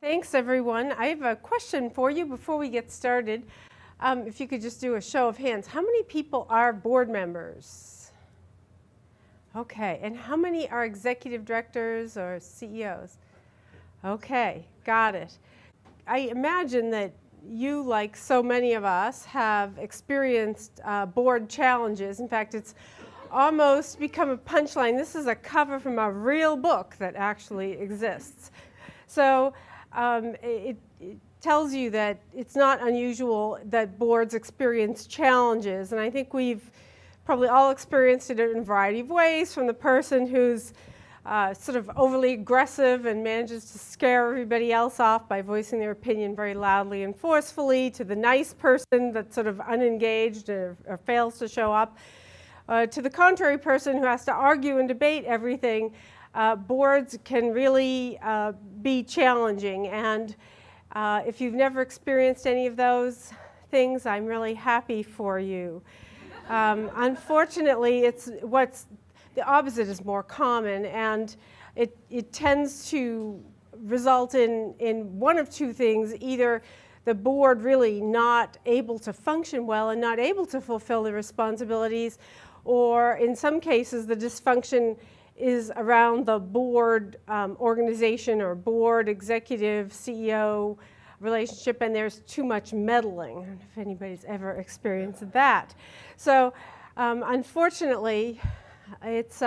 Thanks, everyone. I have a question for you before we get started. If you could just do a show of hands. How many people are board members? Okay. And how many are executive directors or CEOs? Okay. Got it. I imagine that you, like so many of us, have experienced board challenges. In fact, it's almost become a punchline. This is a cover from a real book that actually exists. So it tells you that it's not unusual that boards experience challenges. And I think we've probably all experienced it in a variety of ways, from the person who's sort of overly aggressive and manages to scare everybody else off by voicing their opinion very loudly and forcefully, to the nice person that's sort of unengaged or fails to show up, to the contrary person who has to argue and debate everything. Boards can really be challenging, and if you've never experienced any of those things, I'm really happy for you. Unfortunately, the opposite is more common, and it tends to result in one of two things: either the board really not able to function well and not able to fulfill the responsibilities, or in some cases the dysfunction is around the board organization or board executive CEO relationship, and there's too much meddling. I don't know if anybody's ever experienced that. So unfortunately, it's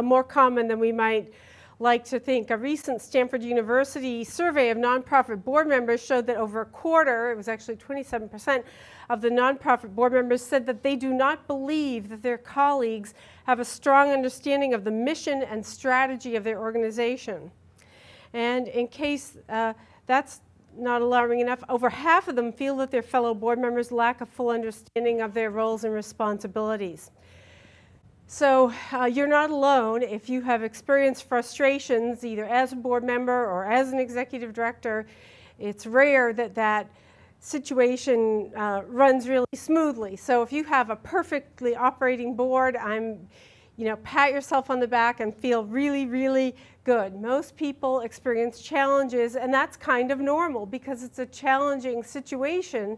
more common than we might like to think. A recent Stanford University survey of nonprofit board members showed that over a quarter, it was actually 27% of the nonprofit board members, said that they do not believe that their colleagues have a strong understanding of the mission and strategy of their organization. And in case that's not alarming enough, over half of them feel that their fellow board members lack a full understanding of their roles and responsibilities. So you're not alone if you have experienced frustrations either as a board member or as an executive director. It's rare that that situation runs really smoothly. So if you have a perfectly operating board, pat yourself on the back and feel really, really good. Most people experience challenges, and that's kind of normal because it's a challenging situation.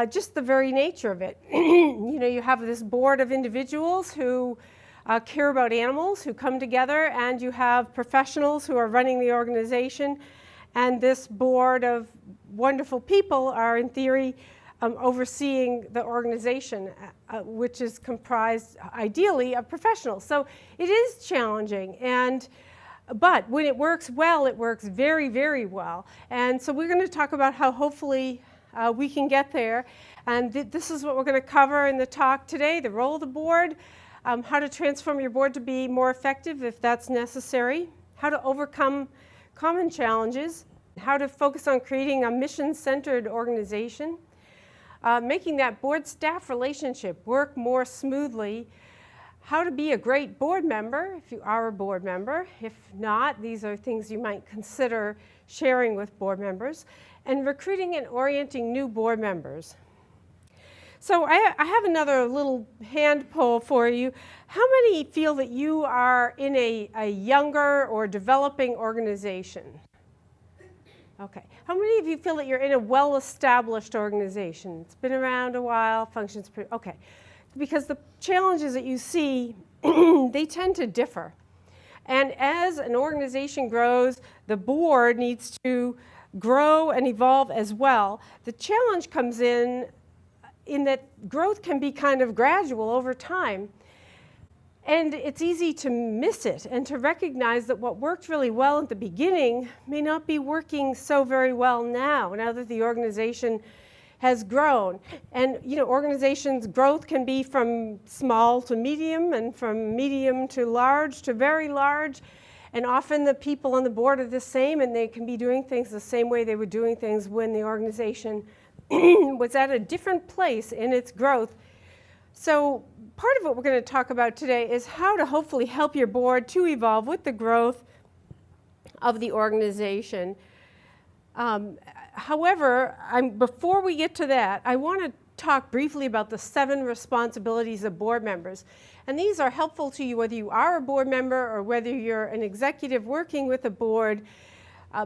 Just the very nature of it. You have this board of individuals who care about animals, who come together, and you have professionals who are running the organization, and this board of wonderful people are, in theory, overseeing the organization, which is comprised, ideally, of professionals. So it is challenging, but when it works well, it works very, very well. And so we're going to talk about how hopefully we can get there, and this is what we're going to cover in the talk today: the role of the board, how to transform your board to be more effective if that's necessary, how to overcome common challenges, how to focus on creating a mission-centered organization, making that board-staff relationship work more smoothly, how to be a great board member if you are a board member. If not, these are things you might consider sharing with board members, and recruiting and orienting new board members. So I have another little hand poll for you. How many feel that you are in a younger or developing organization? Okay. How many of you feel that you're in a well-established organization? It's been around a while, functions pretty, okay. Because the challenges that you see, they tend to differ. And as an organization grows, the board needs to grow and evolve as well. The challenge comes in that growth can be kind of gradual over time. And it's easy to miss it and to recognize that what worked really well at the beginning may not be working so very well now that the organization has grown. And organizations' growth can be from small to medium, and from medium to large to very large. And often the people on the board are the same, and they can be doing things the same way they were doing things when the organization was at a different place in its growth. So part of what we're going to talk about today is how to hopefully help your board to evolve with the growth of the organization. However, before we get to that, I want to talk briefly about the 7 responsibilities of board members. And these are helpful to you whether you are a board member or whether you're an executive working with a board.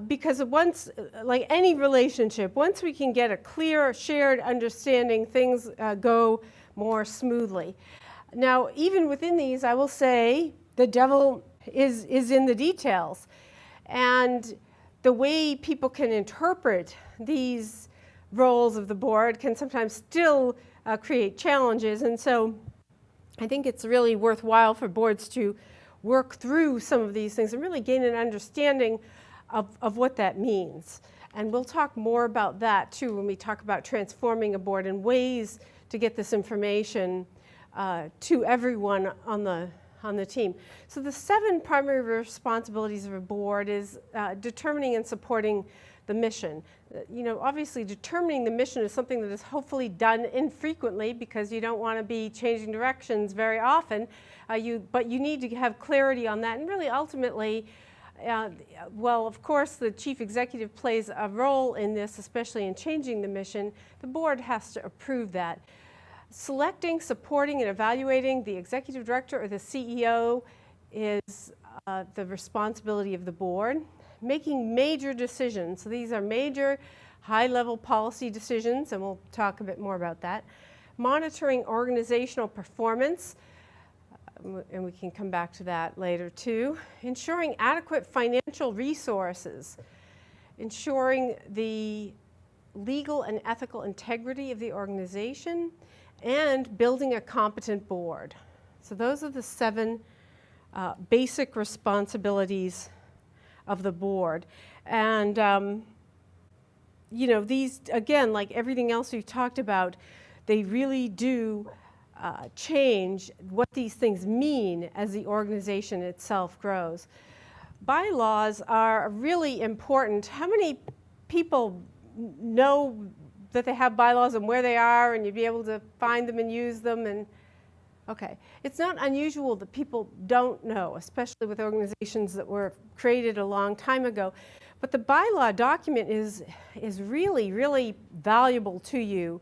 because once, like any relationship, once we can get a clear shared understanding, things go more smoothly. Now, even within these, I will say the devil is in the details. And the way people can interpret these roles of the board can sometimes still create challenges. And so I think it's really worthwhile for boards to work through some of these things and really gain an understanding of what that means. And we'll talk more about that too when we talk about transforming a board and ways to get this information to everyone on the team. So the 7 primary responsibilities of a board is determining and supporting the mission. You know, obviously determining the mission is something that is hopefully done infrequently because you don't want to be changing directions very often, but you need to have clarity on that. And really ultimately, well, of course, the chief executive plays a role in this, especially in changing the mission. The board has to approve that. Selecting, supporting, and evaluating the executive director or the CEO is the responsibility of the board. Making major decisions, so these are major high-level policy decisions, and we'll talk a bit more about that. Monitoring organizational performance, and we can come back to that later too. Ensuring adequate financial resources. Ensuring the legal and ethical integrity of the organization, and building a competent board. So those are the 7 basic responsibilities of the board. And you know, these, again, like everything else we've talked about, they really do change what these things mean as the organization itself grows. Bylaws are really important. How many people know that they have bylaws and where they are, and you'd be able to find them and use them? And okay, it's not unusual that people don't know, especially with organizations that were created a long time ago. But the bylaw document is really, really valuable to you.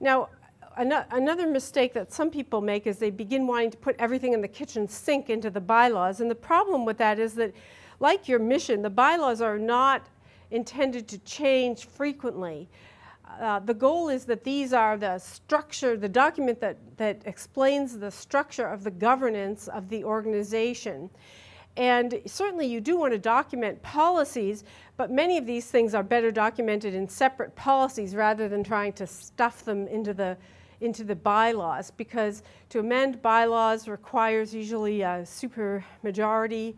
Now, another mistake that some people make is they begin wanting to put everything in the kitchen sink into the bylaws. And the problem with that is that, like your mission, the bylaws are not intended to change frequently. The goal is that these are the structure, the document that explains the structure of the governance of the organization. And certainly you do want to document policies, but many of these things are better documented in separate policies rather than trying to stuff them into the bylaws, because to amend bylaws requires usually a supermajority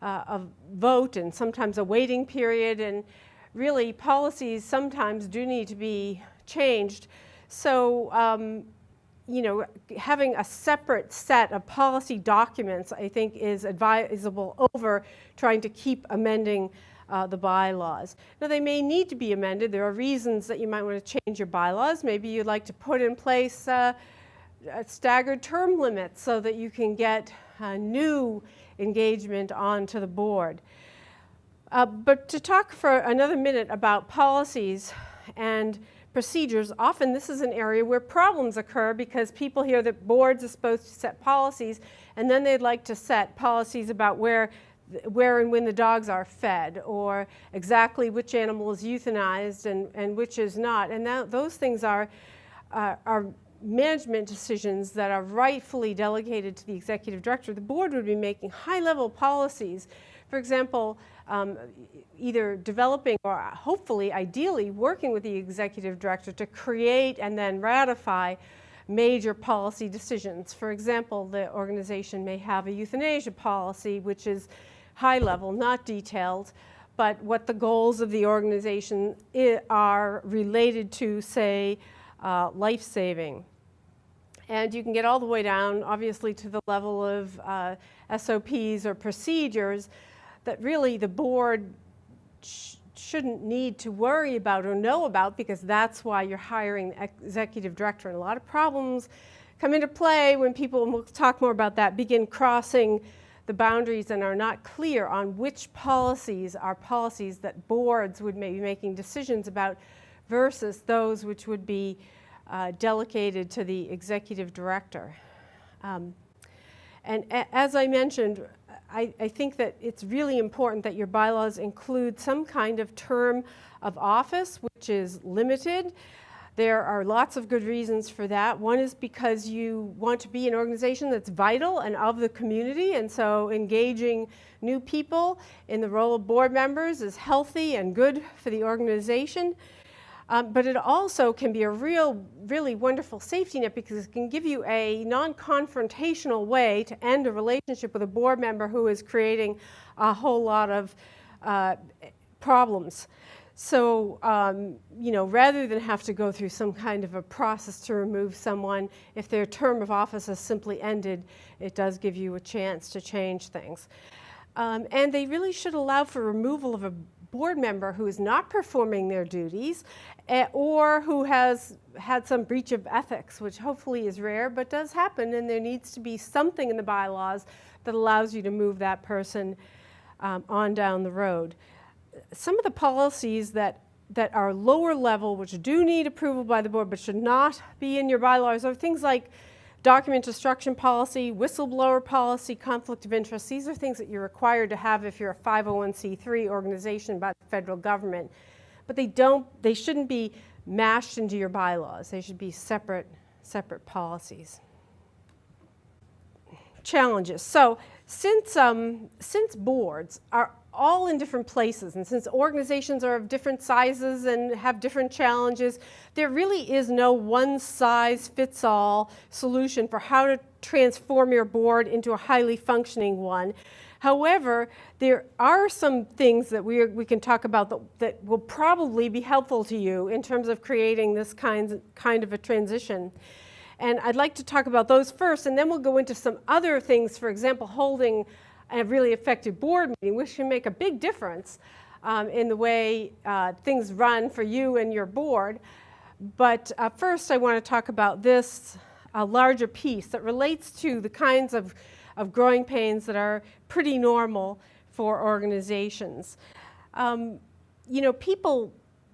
of vote and sometimes a waiting period, and really policies sometimes do need to be changed. So you know, having a separate set of policy documents, I think, is advisable over trying to keep amending the bylaws. Now, they may need to be amended. There are reasons that you might want to change your bylaws. Maybe you'd like to put in place a staggered term limits so that you can get new engagement onto the board. But to talk for another minute about policies and procedures, often this is an area where problems occur because people hear that boards are supposed to set policies, and then they'd like to set policies about where and when the dogs are fed, or exactly which animal is euthanized and which is not. And those things are management decisions that are rightfully delegated to the executive director. The board would be making high-level policies. For example, either developing or hopefully, ideally, working with the executive director to create and then ratify major policy decisions. For example, the organization may have a euthanasia policy, which is high level, not detailed, but what the goals of the organization are related to, say, life saving. And you can get all the way down, obviously, to the level of SOPs or procedures that really the board shouldn't need to worry about or know about, because that's why you're hiring the executive director. And a lot of problems come into play when people, and we'll talk more about that, begin crossing the boundaries and are not clear on which policies are policies that boards would maybe be making decisions about versus those which would be delegated to the executive director. And as I mentioned, I think that it's really important that your bylaws include some kind of term of office, which is limited. There are lots of good reasons for that. One is because you want to be an organization that's vital and of the community, and so engaging new people in the role of board members is healthy and good for the organization. But it also can be a really wonderful safety net because it can give you a non-confrontational way to end a relationship with a board member who is creating a whole lot of problems. So, rather than have to go through some kind of a process to remove someone, if their term of office has simply ended, it does give you a chance to change things. And they really should allow for removal of a board member who is not performing their duties or who has had some breach of ethics, which hopefully is rare, but does happen, and there needs to be something in the bylaws that allows you to move that person on down the road. Some of the policies that are lower level, which do need approval by the board but should not be in your bylaws, are things like document destruction policy, whistleblower policy, conflict of interest. These are things that you're required to have if you're a 501c3 organization by the federal government. But they shouldn't be mashed into your bylaws. They should be separate policies. Challenges. So since boards are all in different places, and since organizations are of different sizes and have different challenges, there really is no one-size-fits-all solution for how to transform your board into a highly functioning one. However, there are some things that we can talk about that will probably be helpful to you in terms of creating this kind of a transition. And I'd like to talk about those first, and then we'll go into some other things, for example, holding a really effective board meeting, which can make a big difference in the way things run for you and your board. But first I want to talk about this larger piece that relates to the kinds of growing pains that are pretty normal for organizations.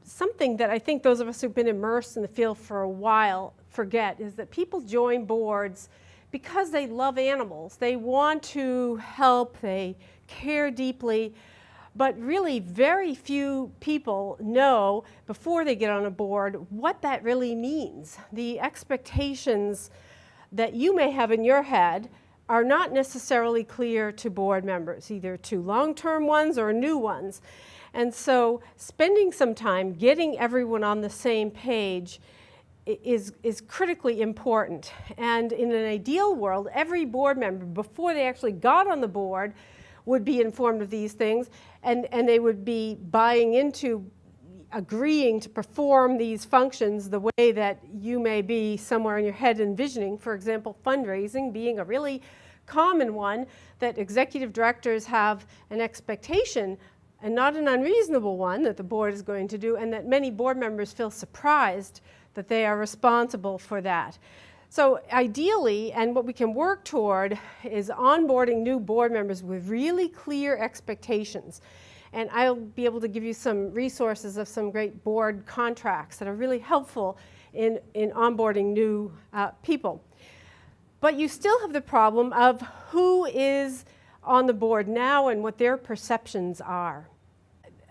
Something that I think those of us who've been immersed in the field for a while forget is that people join boards because they love animals. They want to help, they care deeply, but really very few people know before they get on a board what that really means. The expectations that you may have in your head are not necessarily clear to board members, either to long-term ones or new ones. And so spending some time getting everyone on the same page is critically important. And in an ideal world, every board member, before they actually got on the board, would be informed of these things, and they would be buying into agreeing to perform these functions the way that you may be somewhere in your head envisioning. For example, fundraising being a really common one, that executive directors have an expectation, and not an unreasonable one, that the board is going to do, and that many board members feel surprised that they are responsible for that. So ideally, and what we can work toward, is onboarding new board members with really clear expectations. And I'll be able to give you some resources of some great board contracts that are really helpful in onboarding new people. But you still have the problem of who is on the board now and what their perceptions are.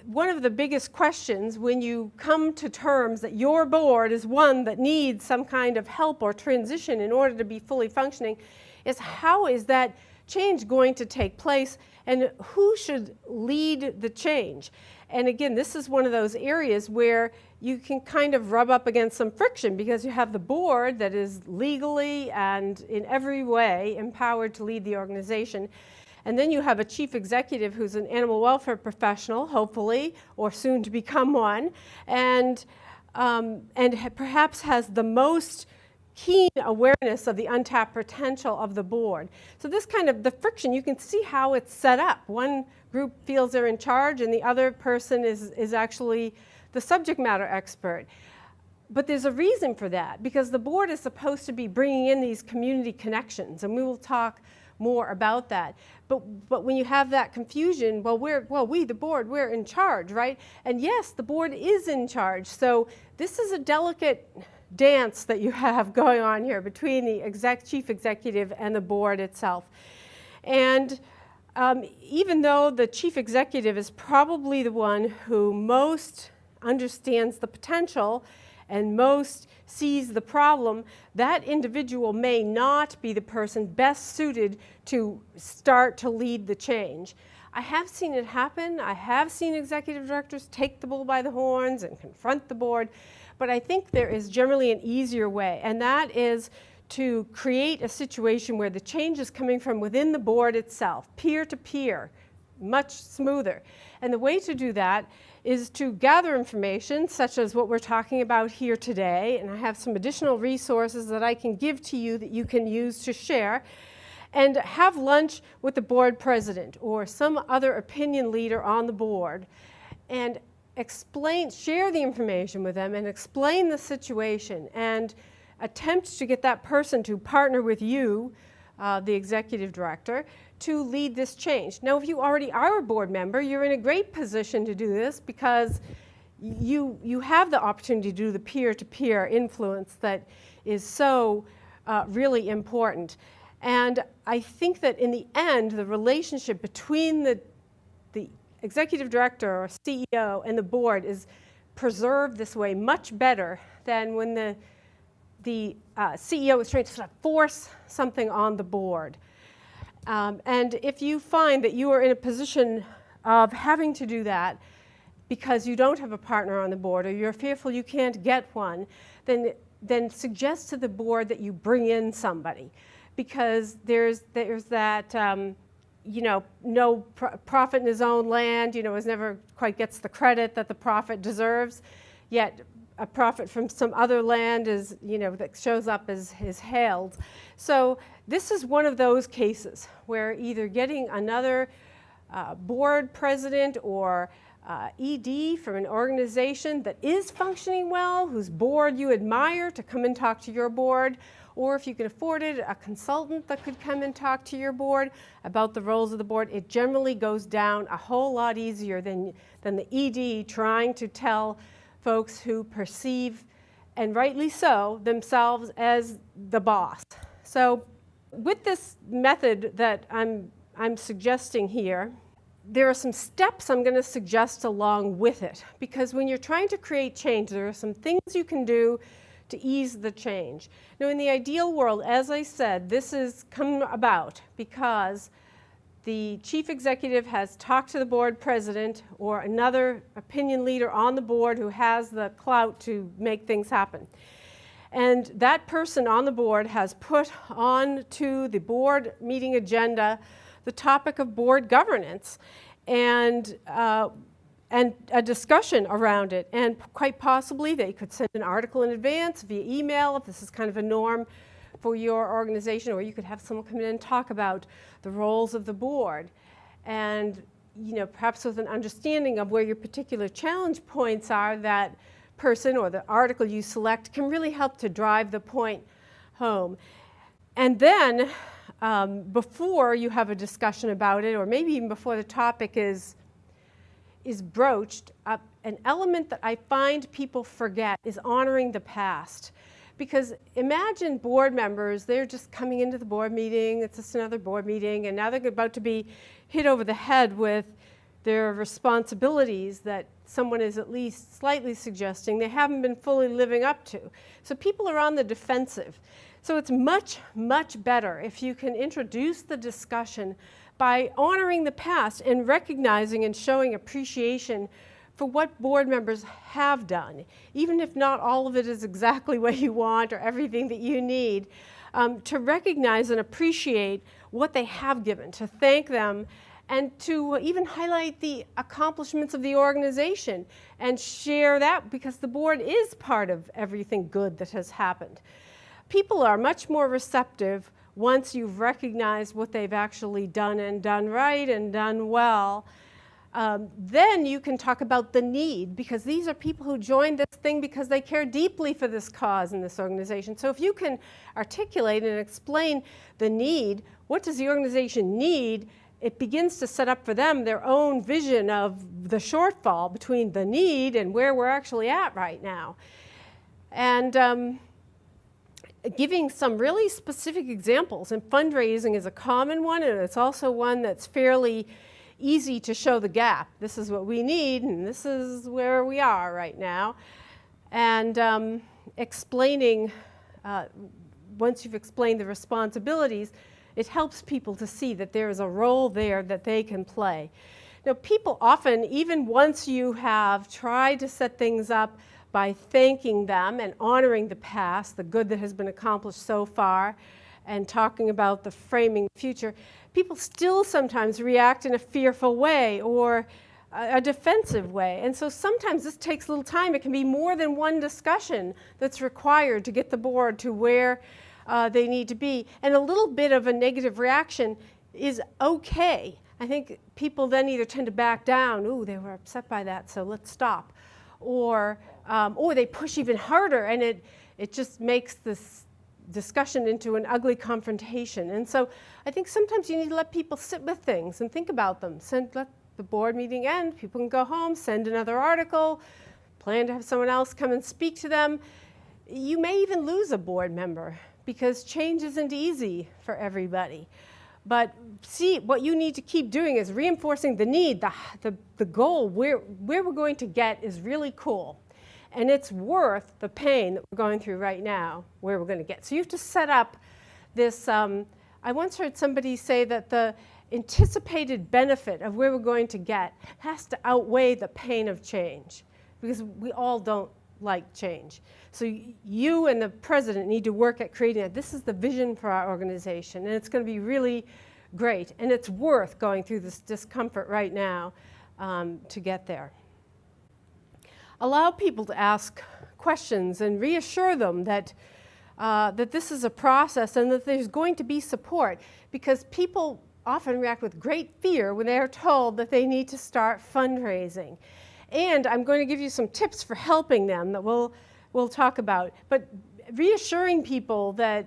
One of the biggest questions when you come to terms that your board is one that needs some kind of help or transition in order to be fully functioning is, how is that change going to take place and who should lead the change? And again, this is one of those areas where you can kind of rub up against some friction because you have the board that is legally and in every way empowered to lead the organization. And then you have a chief executive who's an animal welfare professional, hopefully, or soon to become one, and perhaps has the most keen awareness of the untapped potential of the board. So this kind of, the friction, you can see how it's set up. One group feels they're in charge and the other person is actually the subject matter expert. But there's a reason for that, because the board is supposed to be bringing in these community connections, and we will talk more about that. But when you have that confusion, we, the board, we're in charge, right? And yes, the board is in charge. So this is a delicate dance that you have going on here between the chief executive and the board itself. And even though the chief executive is probably the one who most understands the potential and most sees the problem, that individual may not be the person best suited to start to lead the change. I have seen it happen. I have seen executive directors take the bull by the horns and confront the board, but I think there is generally an easier way, and that is to create a situation where the change is coming from within the board itself, peer to peer, much smoother. And the way to do that is to gather information, such as what we're talking about here today, and I have some additional resources that I can give to you that you can use to share, and have lunch with the board president or some other opinion leader on the board, and share the information with them and explain the situation, and attempt to get that person to partner with you, the executive director, to lead this change. Now, if you already are a board member, you're in a great position to do this because you have the opportunity to do the peer-to-peer influence that is so really important. And I think that in the end, the relationship between the executive director or CEO and the board is preserved this way much better than when the CEO is trying to sort of force something on the board. And if you find that you are in a position of having to do that because you don't have a partner on the board or you're fearful you can't get one, then suggest to the board that you bring in somebody, because there's that no prophet in his own land, is never quite gets the credit that the prophet deserves, yet a prophet from some other land is, that shows up is hailed. So this is one of those cases where either getting another board president or ED from an organization that is functioning well, whose board you admire, to come and talk to your board, or if you can afford it, a consultant that could come and talk to your board about the roles of the board. It generally goes down a whole lot easier than the ED trying to tell folks who perceive, and rightly so, themselves as the boss. So with this method that I'm suggesting here, there are some steps I'm going to suggest along with it, because when you're trying to create change, there are some things you can do to ease the change. Now, in the ideal world, as I said, this has come about because the chief executive has talked to the board president or another opinion leader on the board who has the clout to make things happen. And that person on the board has put on to the board meeting agenda the topic of board governance and a discussion around it. And quite possibly they could send an article in advance via email if this is kind of a norm for your organization, or you could have someone come in and talk about the roles of the board, and perhaps with an understanding of where your particular challenge points are. That person or the article you select can really help to drive the point home. And then before you have a discussion about it, or maybe even before the topic is broached, an element that I find people forget is honoring the past. Because imagine board members, they're just coming into the board meeting, it's just another board meeting, and now they're about to be hit over the head with their responsibilities that someone is at least slightly suggesting they haven't been fully living up to. So people are on the defensive. So it's much, much better if you can introduce the discussion by honoring the past and recognizing and showing appreciation for what board members have done, even if not all of it is exactly what you want or everything that you need, to recognize and appreciate what they have given, to thank them, and to even highlight the accomplishments of the organization and share that, because the board is part of everything good that has happened. People are much more receptive once you've recognized what they've actually done and done right and done well. Then you can talk about the need, because these are people who joined this thing because they care deeply for this cause in this organization. So if you can articulate and explain the need, what does the organization need, it begins to set up for them their own vision of the shortfall between the need and where we're actually at right now. And giving some really specific examples. And fundraising is a common one, and it's also one that's fairly easy to show the gap. This is what we need, and this is where we are right now. And explaining, once you've explained the responsibilities, it helps people to see that there is a role there that they can play. Now, people often, even once you have tried to set things up by thanking them and honoring the past, the good that has been accomplished so far, and talking about the framing future, people still sometimes react in a fearful way or a defensive way. And so sometimes this takes a little time. It can be more than one discussion that's required to get the board to where they need to be. And a little bit of a negative reaction is okay. I think people then either tend to back down, ooh, they were upset by that, so let's stop. Or they push even harder, and it just makes this discussion into an ugly confrontation. And so I think sometimes you need to let people sit with things and think about them. Let the board meeting end, people can go home, send another article, plan to have someone else come and speak to them. You may even lose a board member because change isn't easy for everybody. But see, what you need to keep doing is reinforcing the need, the goal, where we're going to get is really cool. And it's worth the pain that we're going through right now, where we're going to get. So you have to set up this, I once heard somebody say that the anticipated benefit of where we're going to get has to outweigh the pain of change, because we all don't like change. So you and the president need to work at creating it. This is the vision for our organization, and it's going to be really great. And it's worth going through this discomfort right now to get there. Allow people to ask questions and reassure them that, that this is a process and that there's going to be support, because people often react with great fear when they're told that they need to start fundraising. And I'm going to give you some tips for helping them that we'll talk about. But reassuring people that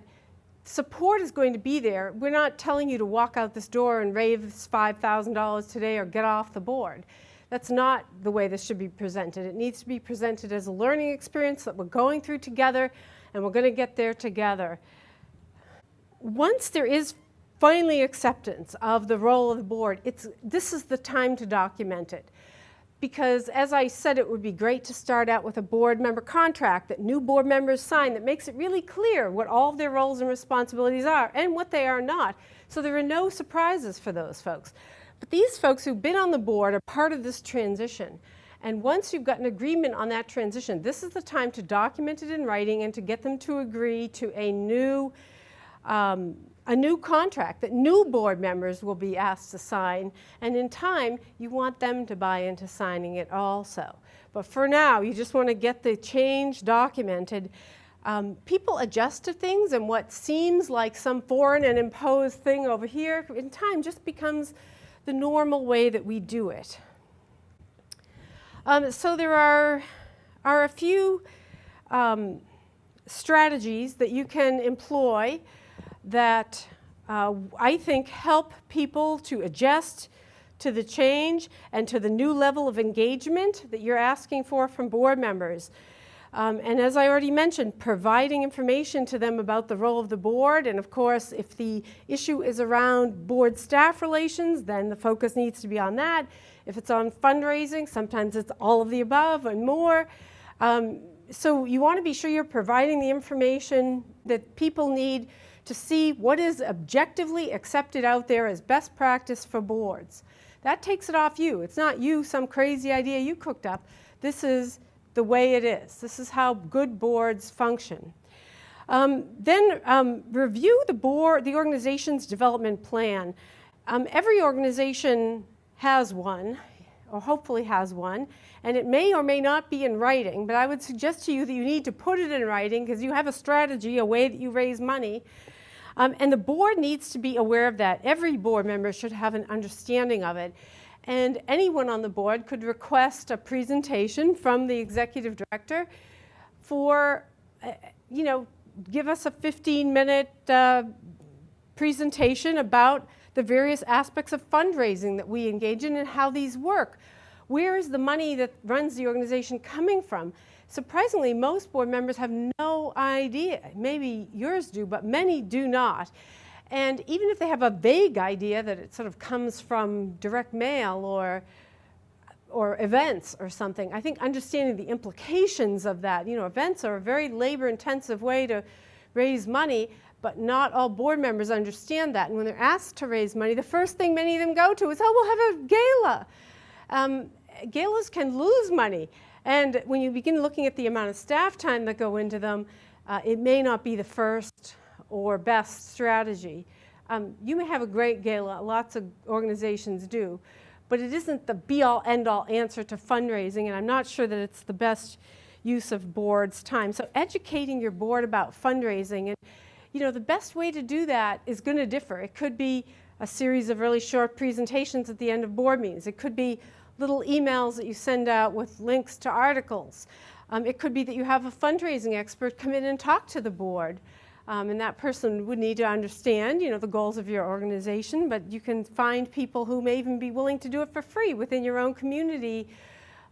support is going to be there. We're not telling you to walk out this door and raise $5,000 today or get off the board. That's not the way this should be presented. It needs to be presented as a learning experience that we're going through together, and we're going to get there together. Once there is finally acceptance of the role of the board, this is the time to document it. Because as I said, it would be great to start out with a board member contract that new board members sign that makes it really clear what all of their roles and responsibilities are and what they are not. So there are no surprises for those folks. But these folks who've been on the board are part of this transition. And once you've got an agreement on that transition, this is the time to document it in writing and to get them to agree to a new contract that new board members will be asked to sign, and in time you want them to buy into signing it also. But for now, you just want to get the change documented. People adjust to things, and what seems like some foreign and imposed thing over here in time just becomes the normal way that we do it. So there are a few strategies that you can employ that I think help people to adjust to the change and to the new level of engagement that you're asking for from board members. And as I already mentioned, providing information to them about the role of the board. And of course, if the issue is around board staff relations, then the focus needs to be on that. If it's on fundraising, sometimes it's all of the above and more. So you want to be sure you're providing the information that people need to see what is objectively accepted out there as best practice for boards. That takes it off you. It's not you, some crazy idea you cooked up. This is the way it is. This is how good boards function. Then review the organization's development plan. Every organization has one, or hopefully has one, and it may or may not be in writing, but I would suggest to you that you need to put it in writing because you have a strategy, a way that you raise money. And the board needs to be aware of that. Every board member should have an understanding of it. And anyone on the board could request a presentation from the executive director for, give us a 15-minute presentation about the various aspects of fundraising that we engage in and how these work. Where is the money that runs the organization coming from? Surprisingly, most board members have no idea. Maybe yours do, but many do not. And even if they have a vague idea that it sort of comes from direct mail or events or something, I think understanding the implications of that, events are a very labor-intensive way to raise money, but not all board members understand that. And when they're asked to raise money, the first thing many of them go to is, oh, we'll have a gala. Galas can lose money. And when you begin looking at the amount of staff time that go into them, it may not be the first or best strategy. You may have a great gala, lots of organizations do, but it isn't the be-all, end-all answer to fundraising, and I'm not sure that it's the best use of board's time. So educating your board about fundraising, and the best way to do that is going to differ. It could be a series of really short presentations at the end of board meetings. It could be little emails that you send out with links to articles. It could be that you have a fundraising expert come in and talk to the board. And that person would need to understand, the goals of your organization, but you can find people who may even be willing to do it for free within your own community.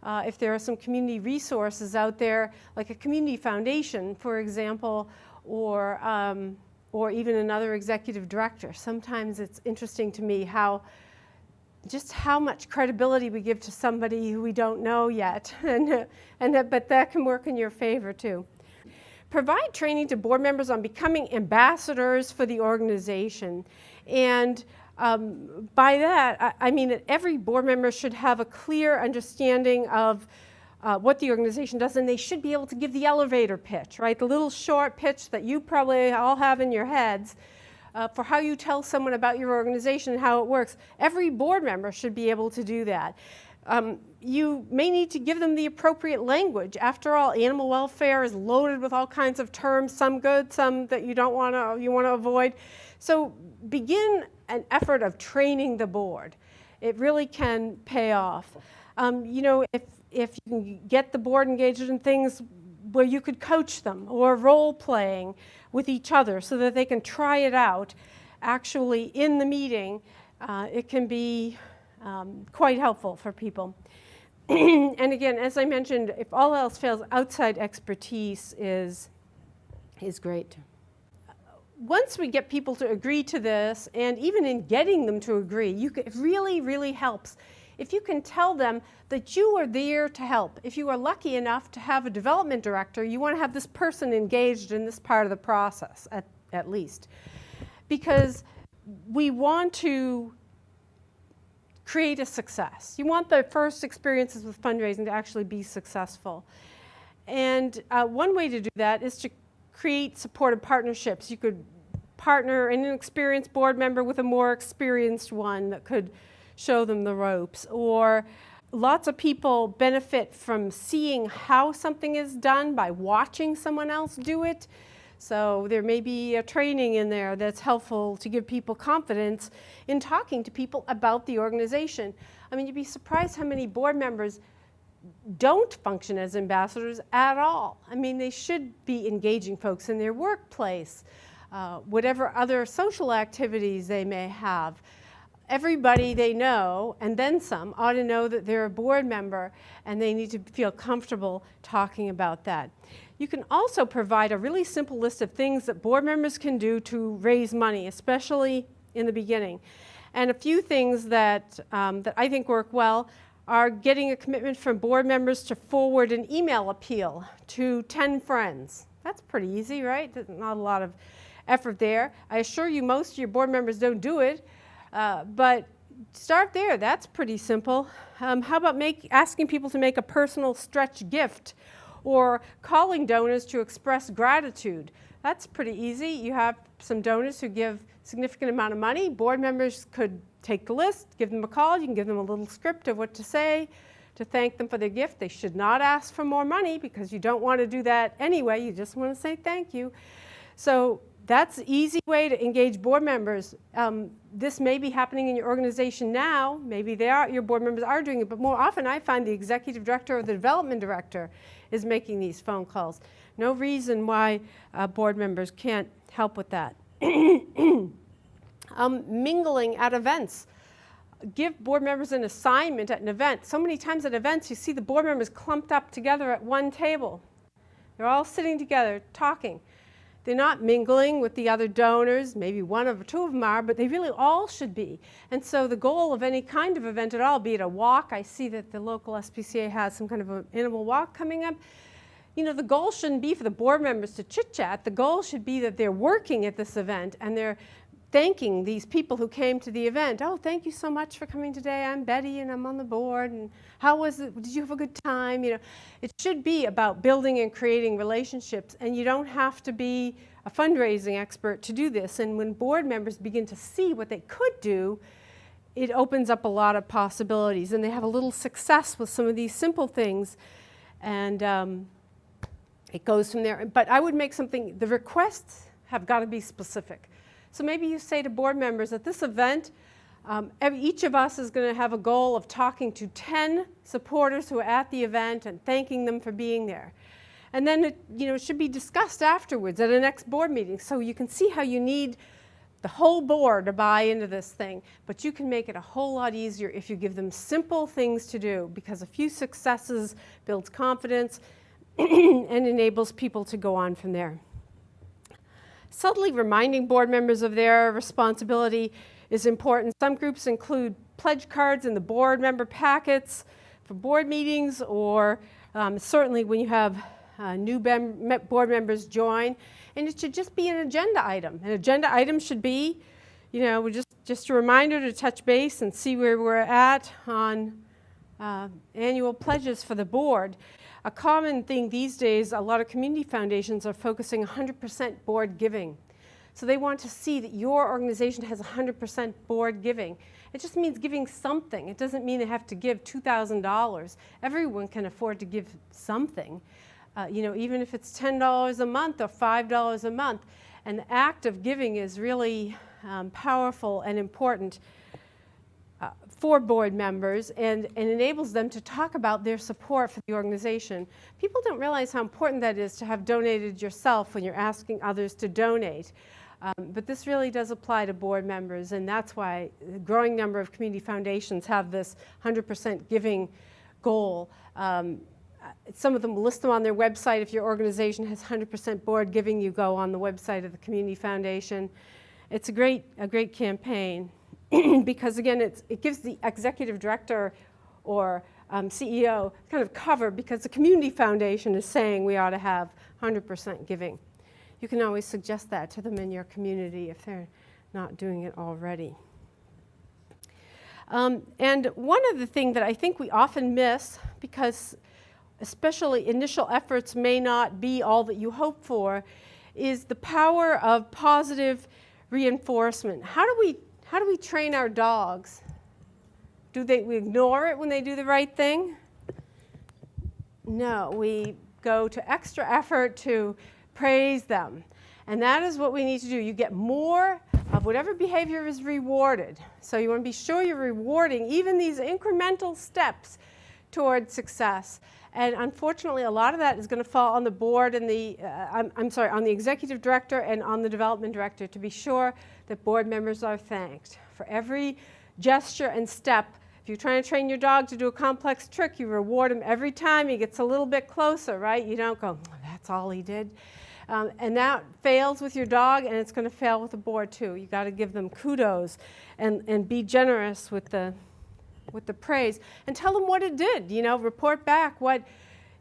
If there are some community resources out there, like a community foundation, for example, or even another executive director. Sometimes it's interesting to me just how much credibility we give to somebody who we don't know yet, but that can work in your favor too. Provide training to board members on becoming ambassadors for the organization. And by that, I mean that every board member should have a clear understanding of what the organization does, and they should be able to give the elevator pitch, right? The little short pitch that you probably all have in your heads for how you tell someone about your organization and how it works. Every board member should be able to do that. You may need to give them the appropriate language. After all, animal welfare is loaded with all kinds of terms, some good, some that you want to avoid. So begin an effort of training the board. It really can pay off. If you can get the board engaged in things where you could coach them, or role playing with each other so that they can try it out actually in the meeting, it can be quite helpful for people. And again, as I mentioned, if all else fails, outside expertise is great. Once we get people to agree to this, and even in getting them to agree, it really, really helps if you can tell them that you are there to help. If you are lucky enough to have a development director, you want to have this person engaged in this part of the process, at least. Because we want to create a success. You want the first experiences with fundraising to actually be successful. And one way to do that is to create supportive partnerships. You could partner an inexperienced board member with a more experienced one that could show them the ropes. Or lots of people benefit from seeing how something is done by watching someone else do it. So there may be a training in there that's helpful to give people confidence in talking to people about the organization. I mean, you'd be surprised how many board members don't function as ambassadors at all. I mean, they should be engaging folks in their workplace, whatever other social activities they may have. Everybody they know, and then some, ought to know that they're a board member, and they need to feel comfortable talking about that. You can also provide a really simple list of things that board members can do to raise money, especially in the beginning. And a few things that I think work well are getting a commitment from board members to forward an email appeal to 10 friends. That's pretty easy, right? There's not a lot of effort there. I assure you most of your board members don't do it, but start there. That's pretty simple. How about asking people to make a personal stretch gift, or calling donors to express gratitude? That's pretty easy. You have some donors who give a significant amount of money. Board members could take the list, give them a call. You can give them a little script of what to say to thank them for their gift. They should not ask for more money because you don't want to do that anyway. You just want to say thank you. So that's an easy way to engage board members. This may be happening in your organization now. Maybe your board members are doing it, but more often I find the executive director or the development director is making these phone calls. No reason why board members can't help with that. Mingling at events. give board members an assignment at an event. So many times at events you see the board members clumped up together at one table. They're all sitting together talking. They're not mingling with the other donors, maybe one or two of them are, but they really all should be. And so the goal of any kind of event at all, be it a walk, I see that the local SPCA has some kind of an animal walk coming up. You know, the goal shouldn't be for the board members to chit-chat. The goal should be that they're working at this event and they're thanking these people who came to the event. Oh, thank you so much for coming today. I'm Betty and I'm on the board. And how was it? Did you have a good time? You know, it should be about building and creating relationships, and you don't have to be a fundraising expert to do this. And when board members begin to see what they could do, it opens up a lot of possibilities, and they have a little success with some of these simple things, and it goes from there. But I would make something, the requests have got to be specific. So maybe you say to board members, at this event, each of us is going to have a goal of talking to 10 supporters who are at the event and thanking them for being there. And then it should be discussed afterwards at a next board meeting. So you can see how you need the whole board to buy into this thing. But you can make it a whole lot easier if you give them simple things to do, because a few successes builds confidence and enables people to go on from there. Subtly reminding board members of their responsibility is important. Some groups include pledge cards in the board member packets for board meetings, or certainly when you have new board members join. And it should just be an agenda item. An agenda item should be, just a reminder to touch base and see where we're at on annual pledges for the board. A common thing these days, a lot of community foundations are focusing 100% board giving. So they want to see that your organization has 100% board giving. It just means giving something. It doesn't mean they have to give $2,000. Everyone can afford to give something, even if it's $10 a month or $5 a month. And the act of giving is really powerful and important for board members, and enables them to talk about their support for the organization. People don't realize how important that is to have donated yourself when you're asking others to donate. But this really does apply to board members, and that's why a growing number of community foundations have this 100% giving goal. Some of them list them on their website. If your organization has 100% board giving, you go on the website of the community foundation. It's a great campaign. Because again, it gives the executive director or CEO kind of cover, because the community foundation is saying we ought to have 100% giving. You can always suggest that to them in your community if they're not doing it already. And one of the things that I think we often miss, because especially initial efforts may not be all that you hope for, is the power of positive reinforcement. How do we train our dogs? Do we ignore it when they do the right thing? No, we go to extra effort to praise them. And that is what we need to do. You get more of whatever behavior is rewarded. So you want to be sure you're rewarding even these incremental steps toward success. And unfortunately, a lot of that is going to fall on the board and on the executive director and on the development director, to be sure that board members are thanked for every gesture and step. If you're trying to train your dog to do a complex trick, you reward him every time he gets a little bit closer, right? You don't go, oh, that's all he did. And that fails with your dog, and it's going to fail with the board too. You got to give them kudos and be generous with the praise, and tell them what it did. Report back what,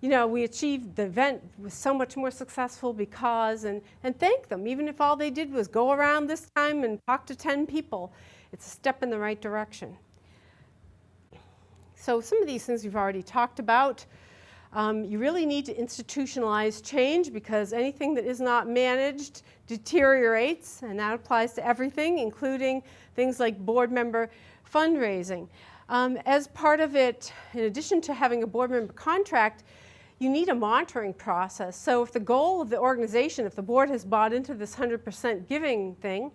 we achieved. The event was so much more successful because, and thank them, even if all they did was go around this time and talk to 10 people. It's a step in the right direction. So some of these things we've already talked about. You really need to institutionalize change, because anything that is not managed deteriorates, and that applies to everything, including things like board member fundraising. As part of it, in addition to having a board member contract, you need a monitoring process. So if the goal of the organization, if the board has bought into this 100% giving thing,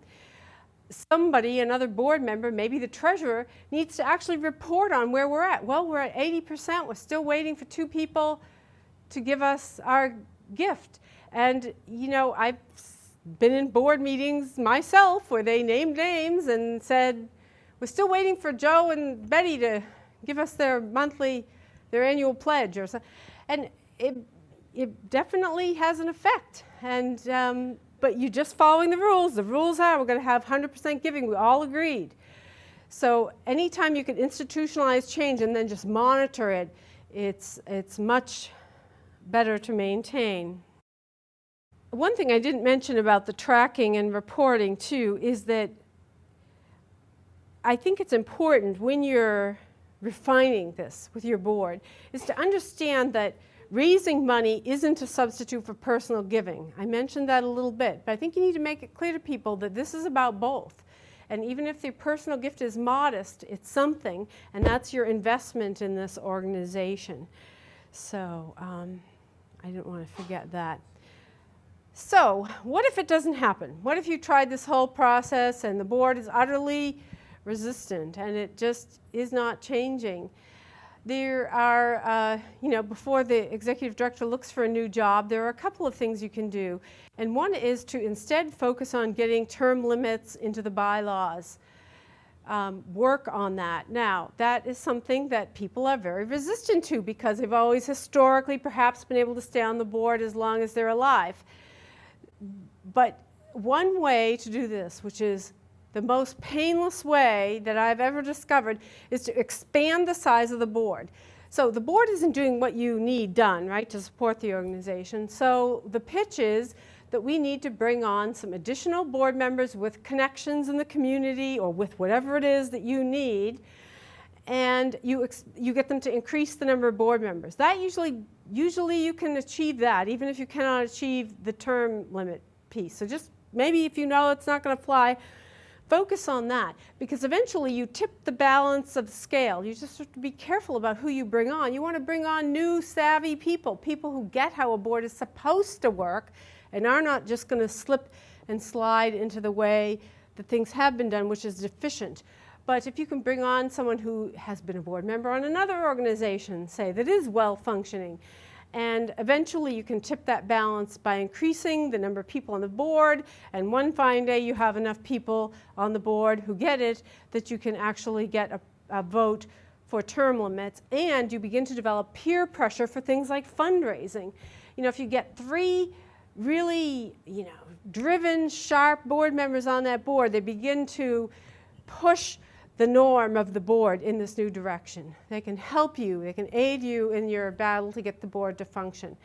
somebody, another board member, maybe the treasurer, needs to actually report on where we're at. Well, we're at 80%. We're still waiting for 2 people to give us our gift. And, I've been in board meetings myself where they named names and said, we're still waiting for Joe and Betty to give us their annual pledge or something. And it definitely has an effect. And but you're just following the rules. The rules are we're going to have 100% giving. We all agreed. So anytime you can institutionalize change and then just monitor it, it's much better to maintain. One thing I didn't mention about the tracking and reporting too is that I think it's important when you're refining this with your board is to understand that raising money isn't a substitute for personal giving. I mentioned that a little bit, but I think you need to make it clear to people that this is about both. And even if the personal gift is modest, it's something, and that's your investment in this organization. So I didn't want to forget that. So what if it doesn't happen? What if you tried this whole process and the board is utterly resistant and it just is not changing? There are, before the executive director looks for a new job, there are a couple of things you can do. And one is to instead focus on getting term limits into the bylaws. Work on that. Now, that is something that people are very resistant to because they've always historically perhaps been able to stay on the board as long as they're alive. But one way to do this, which is the most painless way that I've ever discovered, is to expand the size of the board. So the board isn't doing what you need done, right, to support the organization. So the pitch is that we need to bring on some additional board members with connections in the community or with whatever it is that you need, and you get them to increase the number of board members. That usually you can achieve that, even if you cannot achieve the term limit piece. So just maybe if you know it's not going to fly, focus on that, because eventually you tip the balance of the scale. You just have to be careful about who you bring on. You want to bring on new, savvy people who get how a board is supposed to work and are not just going to slip and slide into the way that things have been done, which is deficient. But if you can bring on someone who has been a board member on another organization, say, that is well functioning, and eventually you can tip that balance by increasing the number of people on the board, and one fine day you have enough people on the board who get it that you can actually get a vote for term limits, and you begin to develop peer pressure for things like fundraising. If you get 3 really, driven, sharp board members on that board, they begin to push the norm of the board in this new direction. They can help you, they can aid you in your battle to get the board to function.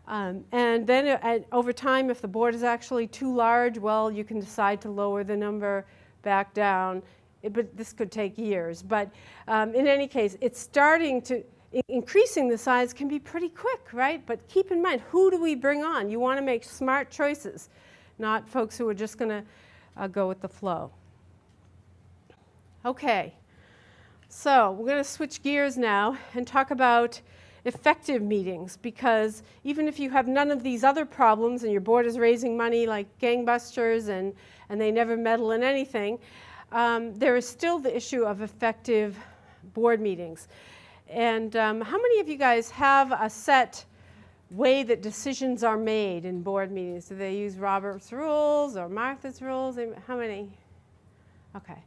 And then over time, if the board is actually too large, well, you can decide to lower the number back down. But this could take years. But in any case, it's starting to, increasing the size can be pretty quick, right? But keep in mind, who do we bring on? You want to make smart choices, not folks who are just going to go with the flow. Okay, so we're going to switch gears now and talk about effective meetings, because even if you have none of these other problems and your board is raising money like gangbusters and they never meddle in anything, there is still the issue of effective board meetings. And how many of you guys have a set way that decisions are made in board meetings? Do they use Robert's rules or Martha's rules? How many? Okay.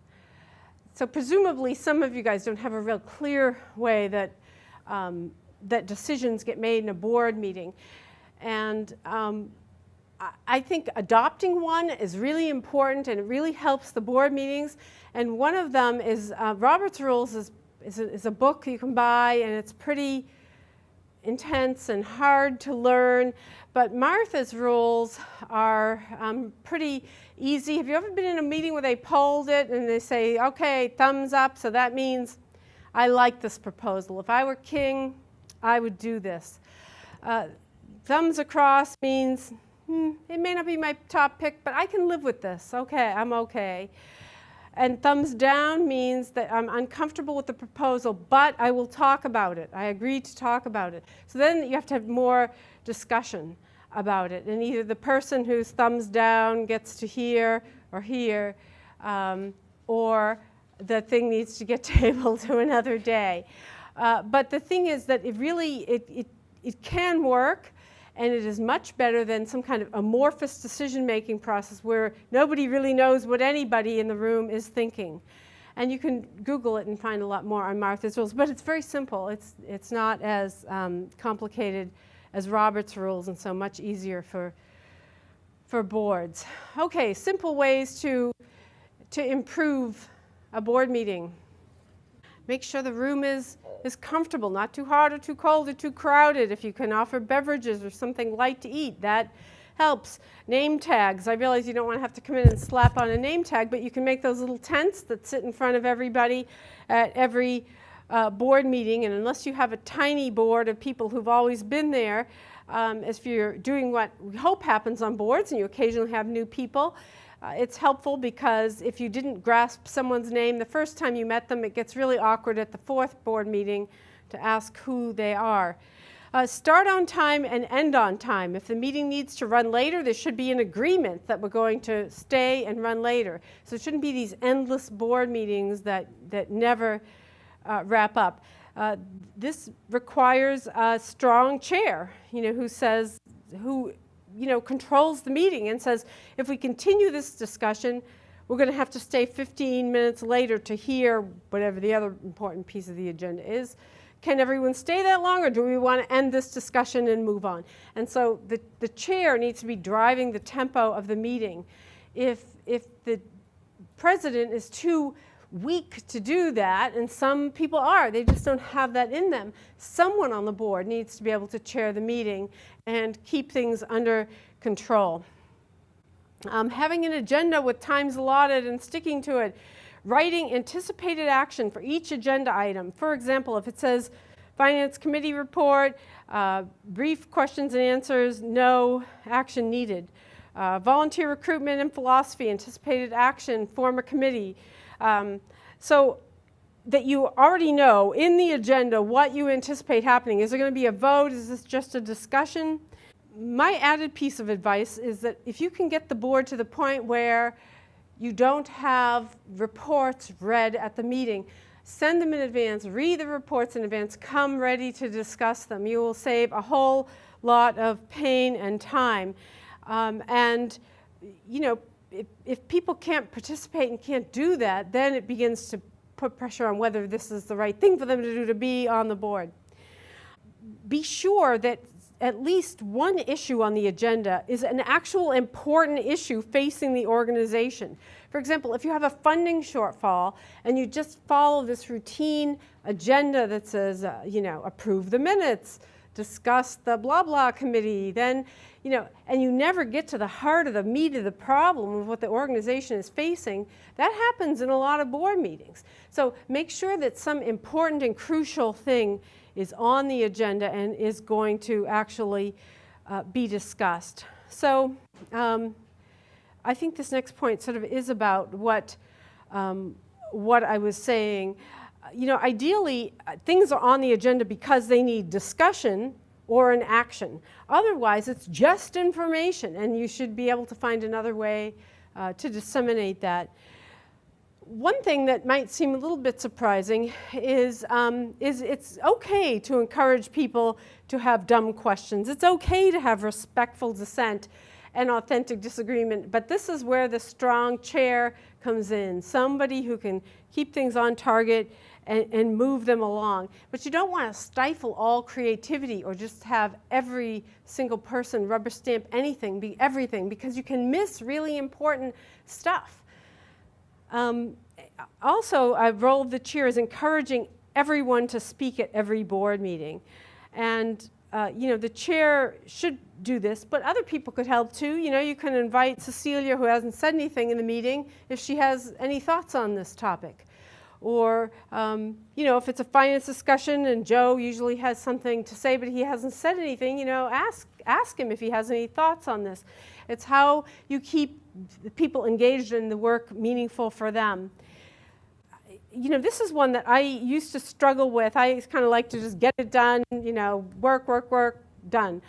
So presumably some of you guys don't have a real clear way that that decisions get made in a board meeting. And I think adopting one is really important, and it really helps the board meetings. And one of them is Robert's Rules is a book you can buy, and it's pretty intense and hard to learn. But Martha's rules are pretty easy. Have you ever been in a meeting where they polled it and they say, okay, thumbs up, so that means I like this proposal. If I were king, I would do this. Thumbs across means it may not be my top pick, but I can live with this. Okay, I'm okay. And thumbs down means that I'm uncomfortable with the proposal, but I will talk about it. I agreed to talk about it. So then you have to have more discussion about it. And either the person whose thumbs down gets to here, or the thing needs to get tabled to another day. But the thing is that it can work, and it is much better than some kind of amorphous decision-making process where nobody really knows what anybody in the room is thinking. And you can Google it and find a lot more on Martha's Rules, but it's very simple. It's not as complicated as Robert's Rules, and so much easier for boards. Okay, simple ways to improve a board meeting. Make sure the room is comfortable, not too hot or too cold or too crowded. If you can offer beverages or something light to eat, that helps. Name tags. I realize you don't want to have to come in and slap on a name tag, but you can make those little tents that sit in front of everybody at every board meeting. And unless you have a tiny board of people who've always been there, if you're doing what we hope happens on boards and you occasionally have new people, it's helpful because if you didn't grasp someone's name the first time you met them, it gets really awkward at the fourth board meeting to ask who they are. Start on time and end on time. If the meeting needs to run later, there should be an agreement that we're going to stay and run later. So it shouldn't be these endless board meetings that never wrap up. This requires a strong chair, who controls the meeting and says, if we continue this discussion, we're going to have to stay 15 minutes later to hear whatever the other important piece of the agenda is. Can everyone stay that long, or do we want to end this discussion and move on? And so the chair needs to be driving the tempo of the meeting. If the president is too weak to do that, and some people are, they just don't have that in them, someone on the board needs to be able to chair the meeting and keep things under control. Having an agenda with times allotted and sticking to it. Writing anticipated action for each agenda item. For example, if it says Finance Committee report, brief questions and answers, no action needed. Volunteer recruitment and philosophy, anticipated action, form a committee. So that you already know in the agenda what you anticipate happening. Is there going to be a vote? Is this just a discussion? My added piece of advice is that if you can get the board to the point where you don't have reports read at the meeting, send them in advance, read the reports in advance, come ready to discuss them. You will save a whole lot of pain and time. If people can't participate and can't do that, then it begins to put pressure on whether this is the right thing for them to do to be on the board. Be sure that at least one issue on the agenda is an actual important issue facing the organization. For example, if you have a funding shortfall and you just follow this routine agenda that says, approve the minutes, discuss the blah blah committee, then, and you never get to the heart of the meat of the problem of what the organization is facing, that happens in a lot of board meetings. So make sure that some important and crucial thing is on the agenda and is going to actually be discussed. So I think this next point sort of is about what I was saying. Ideally, things are on the agenda because they need discussion or an action. Otherwise, it's just information, and you should be able to find another way to disseminate that. One thing that might seem a little bit surprising is it's okay to encourage people to have dumb questions. It's okay to have respectful dissent and authentic disagreement, but this is where the strong chair comes in, somebody who can keep things on target and move them along. But you don't want to stifle all creativity or just have every single person rubber stamp anything, be everything, because you can miss really important stuff. Also, a role of the chair is encouraging everyone to speak at every board meeting. And, the chair should do this, but other people could help too. You can invite Cecilia, who hasn't said anything in the meeting, if she has any thoughts on this topic. Or, if it's a finance discussion and Joe usually has something to say, but he hasn't said anything, ask him if he has any thoughts on this. It's how you keep the people engaged in the work meaningful for them. This is one that I used to struggle with. I kind of like to just get it done, work, done.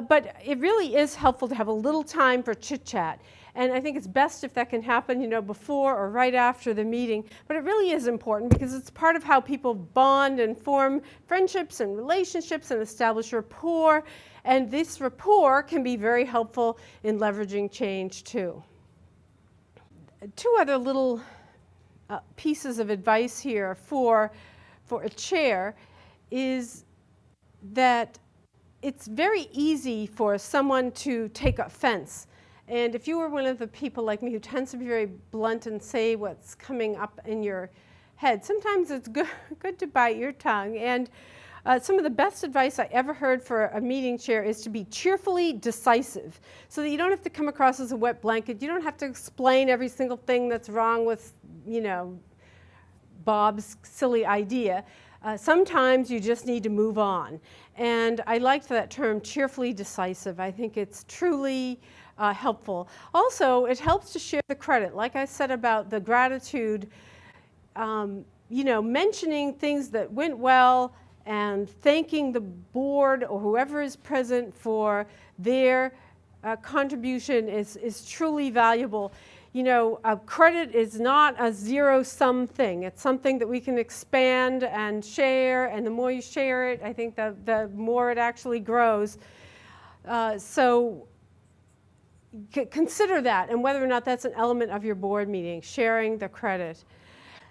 But it really is helpful to have a little time for chit-chat. And I think it's best if that can happen, before or right after the meeting. But it really is important because it's part of how people bond and form friendships and relationships and establish rapport. And this rapport can be very helpful in leveraging change too. Two other little pieces of advice here for a chair is that it's very easy for someone to take offense. And if you were one of the people like me who tends to be very blunt and say what's coming up in your head, sometimes it's good to bite your tongue. And some of the best advice I ever heard for a meeting chair is to be cheerfully decisive, so that you don't have to come across as a wet blanket. You don't have to explain every single thing that's wrong with, Bob's silly idea. Sometimes you just need to move on. And I liked that term, cheerfully decisive. I think it's truly helpful. Also, it helps to share the credit. Like I said about the gratitude, mentioning things that went well and thanking the board or whoever is present for their contribution is truly valuable. Credit is not a zero-sum thing. It's something that we can expand and share, and the more you share it, I think the more it actually grows. So consider that, and whether or not that's an element of your board meeting, sharing the credit.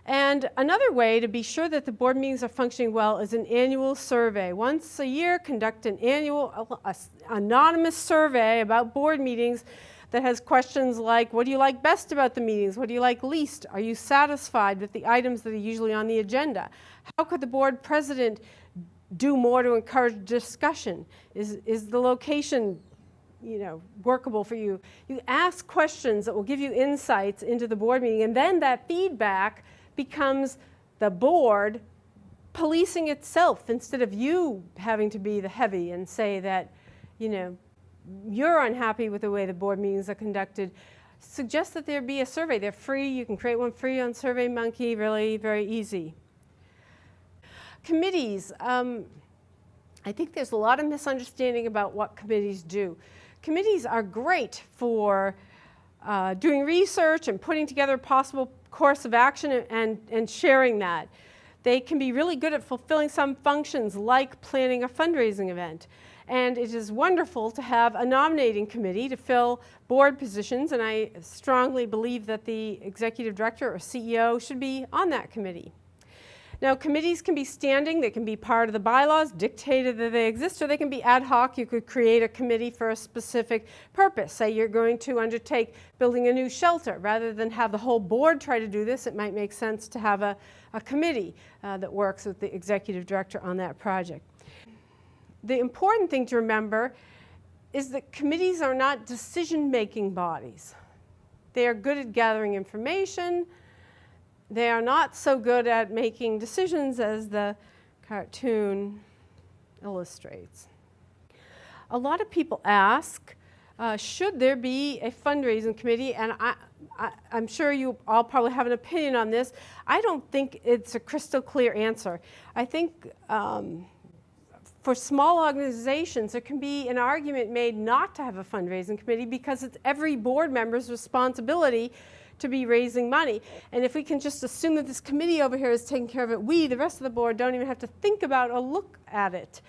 And another way to be sure that the board meetings are functioning well is an annual survey. Once a year, conduct an annual anonymous survey about board meetings that has questions like, what do you like best about the meetings? What do you like least? Are you satisfied with the items that are usually on the agenda? How could the board president do more to encourage discussion? Is the location workable for you? You ask questions that will give you insights into the board meeting, and then that feedback becomes the board policing itself instead of you having to be the heavy and say that, you're unhappy with the way the board meetings are conducted. Suggest that there be a survey. They're free. You can create one free on SurveyMonkey, really very easy. Committees. I think there's a lot of misunderstanding about what committees do. Committees are great for doing research and putting together a possible course of action and sharing that. They can be really good at fulfilling some functions like planning a fundraising event. And it is wonderful to have a nominating committee to fill board positions, and I strongly believe that the executive director or CEO should be on that committee. Now, committees can be standing, they can be part of the bylaws, dictated that they exist, or they can be ad hoc. You could create a committee for a specific purpose. Say you're going to undertake building a new shelter. Rather than have the whole board try to do this, it might make sense to have a committee that works with the executive director on that project. The important thing to remember is that committees are not decision-making bodies. They are good at gathering information. They are not so good at making decisions as the cartoon illustrates. A lot of people ask, should there be a fundraising committee? And I'm sure you all probably have an opinion on this. I don't think it's a crystal clear answer. I think for small organizations, there can be an argument made not to have a fundraising committee because it's every board member's responsibility to be raising money. And if we can just assume that this committee over here is taking care of it, we, the rest of the board, don't even have to think about or look at it.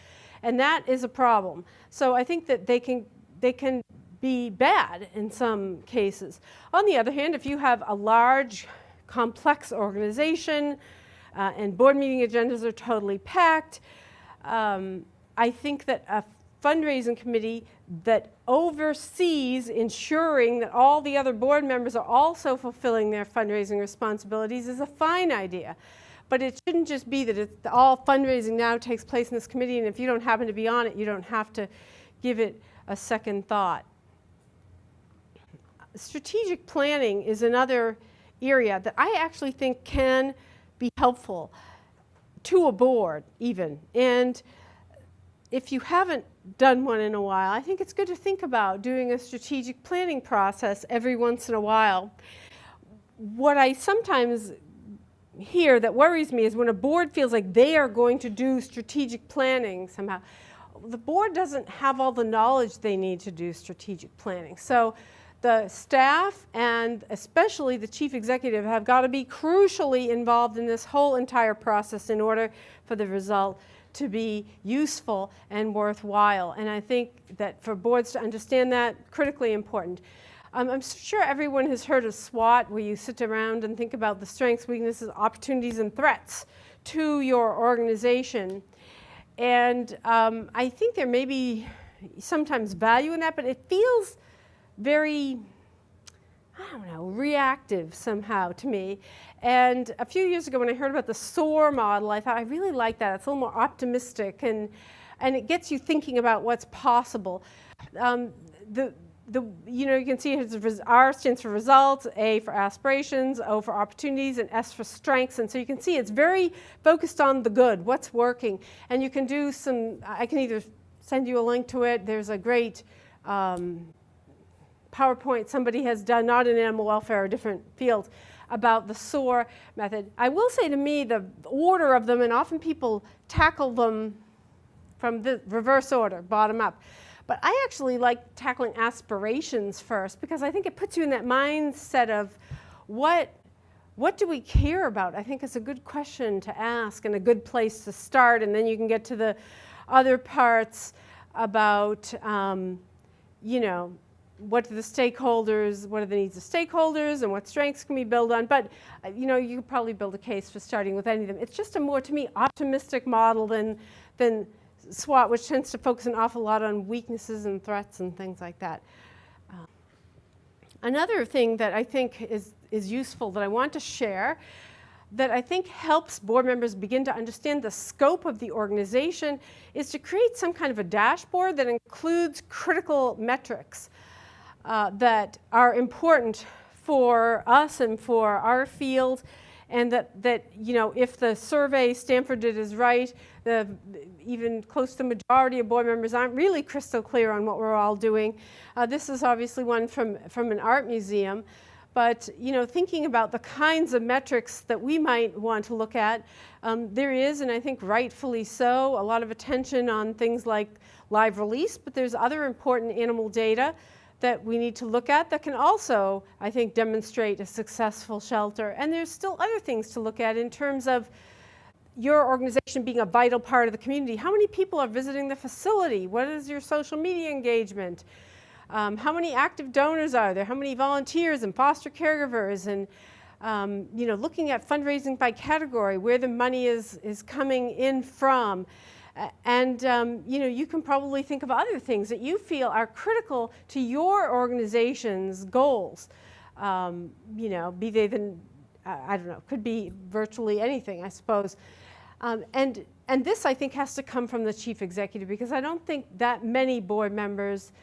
And that is a problem. So I think that they can be bad in some cases. On the other hand, if you have a large, complex organization and board meeting agendas are totally packed, I think that a fundraising committee that oversees ensuring that all the other board members are also fulfilling their fundraising responsibilities is a fine idea. But it shouldn't just be that all fundraising now takes place in this committee, and if you don't happen to be on it, you don't have to give it a second thought. Strategic planning is another area that I actually think can be helpful to a board even. And if you haven't done one in a while, I think it's good to think about doing a strategic planning process every once in a while. What I sometimes hear that worries me is when a board feels like they are going to do strategic planning somehow. The board doesn't have all the knowledge they need to do strategic planning. So the staff and especially the chief executive have got to be crucially involved in this whole entire process in order for the result to be useful and worthwhile. And I think that for boards to understand that, critically important. I'm sure everyone has heard of SWOT, where you sit around and think about the strengths, weaknesses, opportunities, and threats to your organization. And I think there may be sometimes value in that, but it feels very, I don't know, reactive somehow to me. And a few years ago when I heard about the SOAR model, I thought I really like that. It's a little more optimistic, and it gets you thinking about what's possible. You can see it, R stands for results, A for aspirations, O for opportunities, and S for strengths. And so you can see it's very focused on the good, what's working. And you can do I can either send you a link to it. There's a great PowerPoint somebody has done, not in animal welfare, a different field, about the SOAR method. I will say, to me, the order of them, and often people tackle them from the reverse order, bottom up. But I actually like tackling aspirations first, because I think it puts you in that mindset of what do we care about? I think it's a good question to ask and a good place to start, and then you can get to the other parts about, what are the stakeholders, what are the needs of stakeholders, and what strengths can we build on. But, you could probably build a case for starting with any of them. It's just a more, to me, optimistic model than SWOT, which tends to focus an awful lot on weaknesses and threats and things like that. Another thing that I think is useful that I want to share, that I think helps board members begin to understand the scope of the organization, is to create some kind of a dashboard that includes critical metrics that are important for us and for our field. And that if the survey Stanford did is right, even close to the majority of board members aren't really crystal clear on what we're all doing. This is obviously one from an art museum. But thinking about the kinds of metrics that we might want to look at, there is, and I think rightfully so, a lot of attention on things like live release, but there's other important animal data that we need to look at that can also, I think, demonstrate a successful shelter. And there's still other things to look at in terms of your organization being a vital part of the community. How many people are visiting the facility? What is your social media engagement? How many active donors are there? How many volunteers and foster caregivers? And looking at fundraising by category, where the money is coming in from. And you can probably think of other things that you feel are critical to your organization's goals. Be they I don't know, could be virtually anything, I suppose. And this, I think, has to come from the chief executive, because I don't think that many board members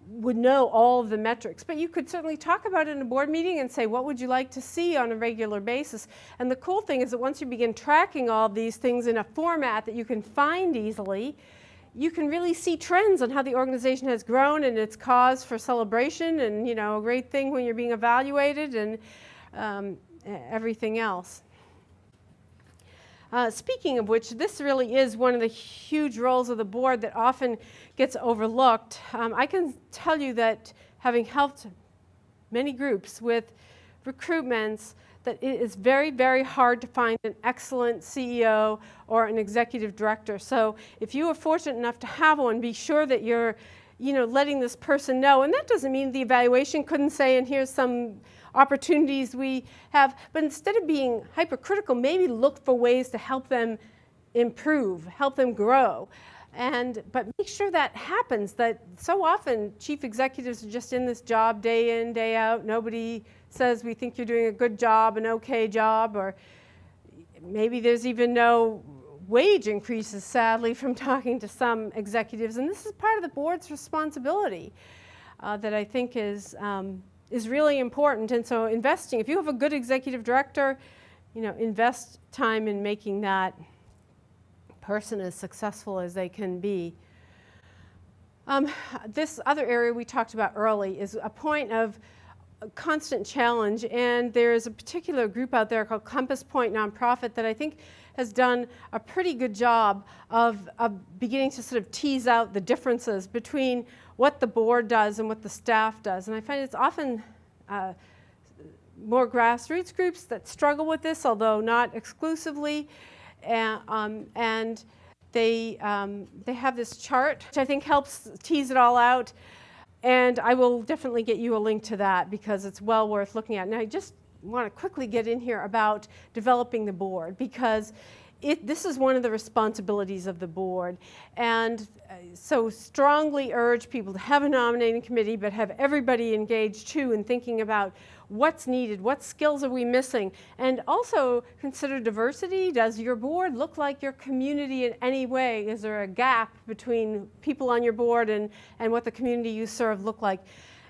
would know all of the metrics. But you could certainly talk about it in a board meeting and say, what would you like to see on a regular basis? And the cool thing is that once you begin tracking all of these things in a format that you can find easily, you can really see trends on how the organization has grown and its cause for celebration, and a great thing when you're being evaluated, and everything else. Speaking of which, this really is one of the huge roles of the board that often gets overlooked. I can tell you that, having helped many groups with recruitments, that it is very, very hard to find an excellent CEO or an executive director. So if you are fortunate enough to have one, be sure that you're letting this person know. And that doesn't mean the evaluation couldn't say, and here's some opportunities we have, but instead of being hypercritical, maybe look for ways to help them improve, help them grow. But make sure that happens. That so often chief executives are just in this job day in, day out. Nobody says, we think you're doing a good job, an okay job, or maybe there's even no wage increases, sadly, from talking to some executives. And this is part of the board's responsibility that I think is really important. And so investing, if you have a good executive director, invest time in making that person as successful as they can be. This other area we talked about early is a point of constant challenge, and there's a particular group out there called Compass Point Nonprofit that I think has done a pretty good job of beginning to sort of tease out the differences between what the board does and what the staff does. And I find it's often more grassroots groups that struggle with this, although not exclusively. And they have this chart, which I think helps tease it all out. And I will definitely get you a link to that because it's well worth looking at. And I just want to quickly get in here about developing the board because this is one of the responsibilities of the board. And so strongly urge people to have a nominating committee, but have everybody engaged too in thinking about what's needed, what skills are we missing, and also consider diversity. Does your board look like your community in any way? Is there a gap between people on your board and what the community you serve look like?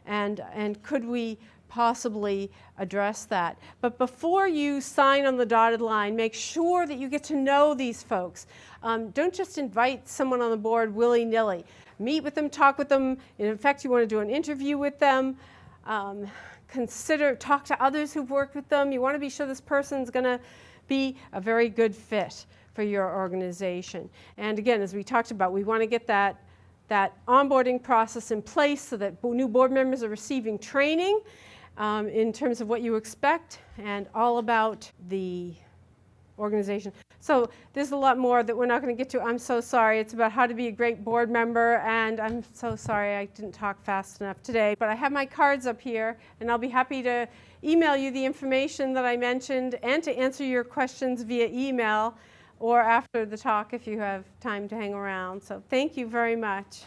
And could we possibly address that? But before you sign on the dotted line, make sure that you get to know these folks. Don't just invite someone on the board willy-nilly. Meet with them, talk with them. In fact, you want to do an interview with them. Talk to others who've worked with them. You want to be sure this person's going to be a very good fit for your organization. And again, as we talked about, we want to get that onboarding process in place so that new board members are receiving training in terms of what you expect and all about the organization. So there's a lot more that we're not going to get to. I'm so sorry. It's about how to be a great board member, and I'm so sorry I didn't talk fast enough today. But I have my cards up here, and I'll be happy to email you the information that I mentioned and to answer your questions via email or after the talk if you have time to hang around. So thank you very much.